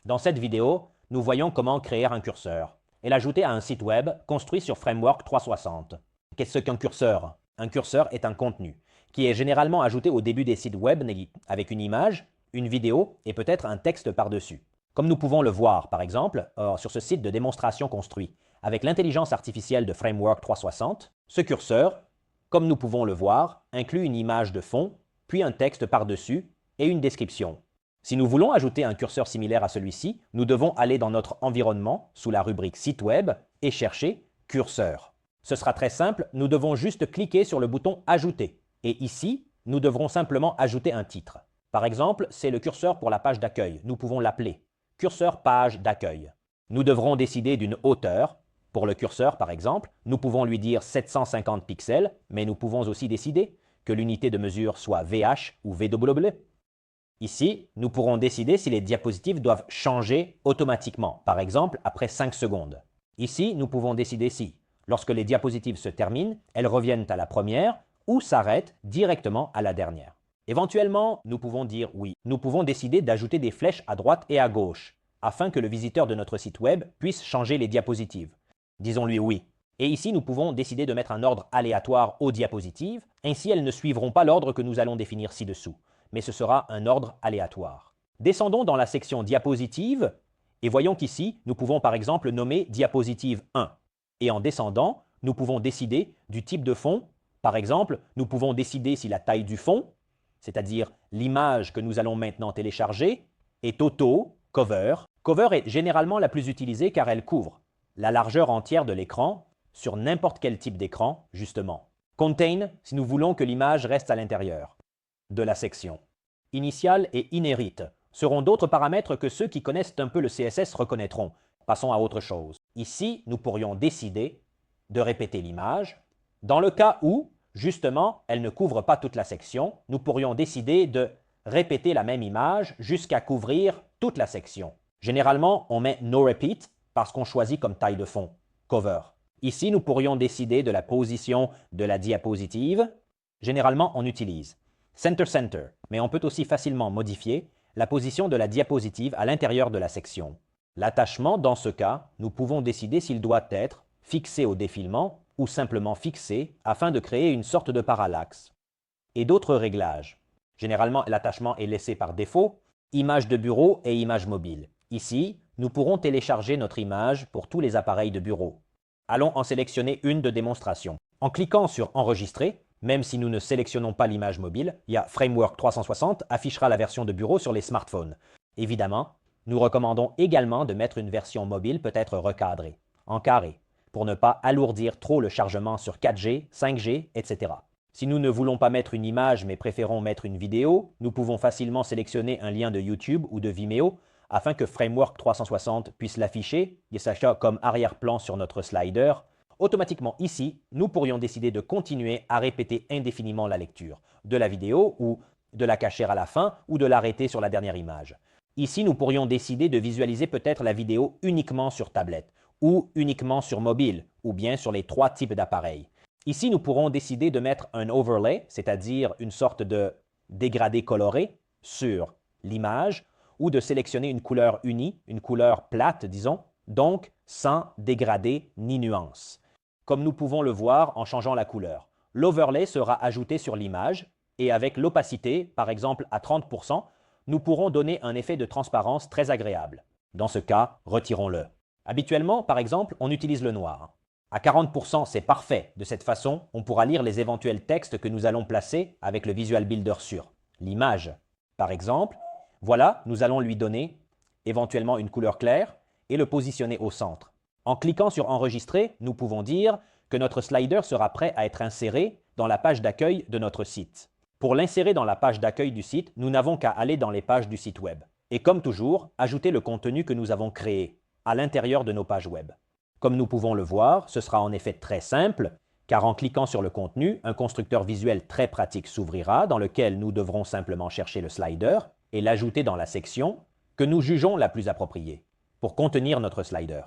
Dans cette vidéo, nous voyons comment créer un curseur et l'ajouter à un site web construit sur Framework 360. Qu'est-ce qu'un curseur? Un curseur est un contenu qui est généralement ajouté au début des sites web avec une image, une vidéo et peut-être un texte par-dessus. Comme nous pouvons le voir, par exemple, sur ce site de démonstration construit avec l'intelligence artificielle de Framework 360, ce curseur, comme nous pouvons le voir, inclut une image de fond, puis un texte par-dessus et une description. Si nous voulons ajouter un curseur similaire à celui-ci, nous devons aller dans notre environnement, sous la rubrique Site web, et chercher « Curseur ». Ce sera très simple, nous devons juste cliquer sur le bouton « Ajouter ». Et ici, nous devrons simplement ajouter un titre. Par exemple, c'est le curseur pour la page d'accueil. Nous pouvons l'appeler « Curseur page d'accueil ». Nous devrons décider d'une hauteur. Pour le curseur, par exemple, nous pouvons lui dire 750 pixels, mais nous pouvons aussi décider que l'unité de mesure soit VH ou VW. Ici, nous pourrons décider si les diapositives doivent changer automatiquement, par exemple après 5 secondes. Ici, nous pouvons décider si, lorsque les diapositives se terminent, elles reviennent à la première ou s'arrêtent directement à la dernière. Éventuellement, nous pouvons dire oui. Nous pouvons décider d'ajouter des flèches à droite et à gauche, afin que le visiteur de notre site web puisse changer les diapositives. Disons-lui oui. Et ici, nous pouvons décider de mettre un ordre aléatoire aux diapositives, ainsi elles ne suivront pas l'ordre que nous allons définir ci-dessous, mais ce sera un ordre aléatoire. Descendons dans la section diapositive et voyons qu'ici, nous pouvons par exemple nommer diapositive 1. Et en descendant, nous pouvons décider du type de fond. Par exemple, nous pouvons décider si la taille du fond, c'est-à-dire l'image que nous allons maintenant télécharger, est auto, cover. Cover est généralement la plus utilisée car elle couvre la largeur entière de l'écran sur n'importe quel type d'écran, justement. Contain, si nous voulons que l'image reste à l'intérieur de la section. Initial et inherit seront d'autres paramètres que ceux qui connaissent un peu le CSS reconnaîtront. Passons à autre chose. Ici, nous pourrions décider de répéter l'image. Dans le cas où, justement, elle ne couvre pas toute la section, nous pourrions décider de répéter la même image jusqu'à couvrir toute la section. Généralement, on met no repeat parce qu'on choisit comme taille de fond, cover. Ici, nous pourrions décider de la position de la diapositive. Généralement, on utilise Center, mais on peut aussi facilement modifier la position de la diapositive à l'intérieur de la section. L'attachement, dans ce cas, nous pouvons décider s'il doit être fixé au défilement ou simplement fixé afin de créer une sorte de parallaxe. Et d'autres réglages. Généralement, l'attachement est laissé par défaut, image de bureau et image mobile. Ici, nous pourrons télécharger notre image pour tous les appareils de bureau. Allons en sélectionner une de démonstration. En cliquant sur Enregistrer, même si nous ne sélectionnons pas l'image mobile, Framework 360 affichera la version de bureau sur les smartphones. Évidemment, nous recommandons également de mettre une version mobile peut-être recadrée, en carré, pour ne pas alourdir trop le chargement sur 4G, 5G, etc. Si nous ne voulons pas mettre une image mais préférons mettre une vidéo, nous pouvons facilement sélectionner un lien de YouTube ou de Vimeo afin que Framework 360 puisse l'afficher, comme arrière-plan sur notre slider. Automatiquement ici, nous pourrions décider de continuer à répéter indéfiniment la lecture de la vidéo ou de la cacher à la fin ou de l'arrêter sur la dernière image. Ici, nous pourrions décider de visualiser peut-être la vidéo uniquement sur tablette ou uniquement sur mobile ou bien sur les 3 types d'appareils. Ici, nous pourrons décider de mettre un overlay, c'est-à-dire une sorte de dégradé coloré sur l'image ou de sélectionner une couleur unie, une couleur plate, disons, donc sans dégradé ni nuance, comme nous pouvons le voir en changeant la couleur. L'overlay sera ajouté sur l'image et avec l'opacité, par exemple à 30%, nous pourrons donner un effet de transparence très agréable. Dans ce cas, retirons-le. Habituellement, par exemple, on utilise le noir. À 40%, c'est parfait. De cette façon, on pourra lire les éventuels textes que nous allons placer avec le Visual Builder sur l'image. Par exemple, voilà, nous allons lui donner éventuellement une couleur claire et le positionner au centre. En cliquant sur Enregistrer, nous pouvons dire que notre slider sera prêt à être inséré dans la page d'accueil de notre site. Pour l'insérer dans la page d'accueil du site, nous n'avons qu'à aller dans les pages du site web. Et comme toujours, ajouter le contenu que nous avons créé à l'intérieur de nos pages web. Comme nous pouvons le voir, ce sera en effet très simple, car en cliquant sur le contenu, un constructeur visuel très pratique s'ouvrira dans lequel nous devrons simplement chercher le slider et l'ajouter dans la section que nous jugeons la plus appropriée pour contenir notre slider.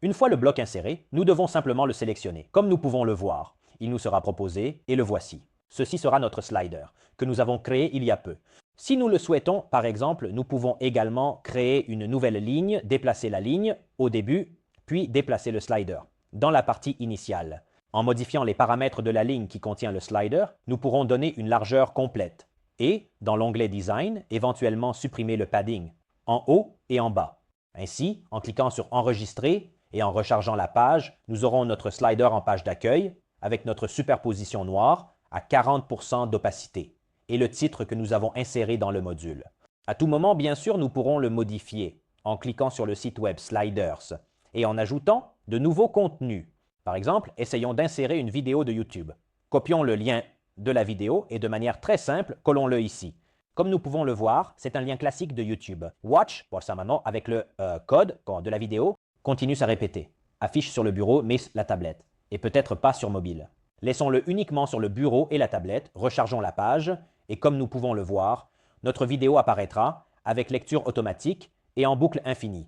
Une fois le bloc inséré, nous devons simplement le sélectionner. Comme nous pouvons le voir, il nous sera proposé et le voici. Ceci sera notre slider que nous avons créé il y a peu. Si nous le souhaitons, par exemple, nous pouvons également créer une nouvelle ligne, déplacer la ligne au début, puis déplacer le slider dans la partie initiale. En modifiant les paramètres de la ligne qui contient le slider, nous pourrons donner une largeur complète et, dans l'onglet Design, éventuellement supprimer le padding en haut et en bas. Ainsi, en cliquant sur Enregistrer et en rechargeant la page, nous aurons notre slider en page d'accueil avec notre superposition noire à 40% d'opacité et le titre que nous avons inséré dans le module. À tout moment, bien sûr, nous pourrons le modifier en cliquant sur le site web Sliders et en ajoutant de nouveaux contenus. Par exemple, essayons d'insérer une vidéo de YouTube. Copions le lien de la vidéo et de manière très simple, collons-le ici. Comme nous pouvons le voir, c'est un lien classique de YouTube. Watch, pour ça maintenant, avec le code de la vidéo, continue à répéter. Affiche sur le bureau, mais la tablette, et peut-être pas sur mobile. Laissons-le uniquement sur le bureau et la tablette, rechargeons la page, et comme nous pouvons le voir, notre vidéo apparaîtra avec lecture automatique et en boucle infinie.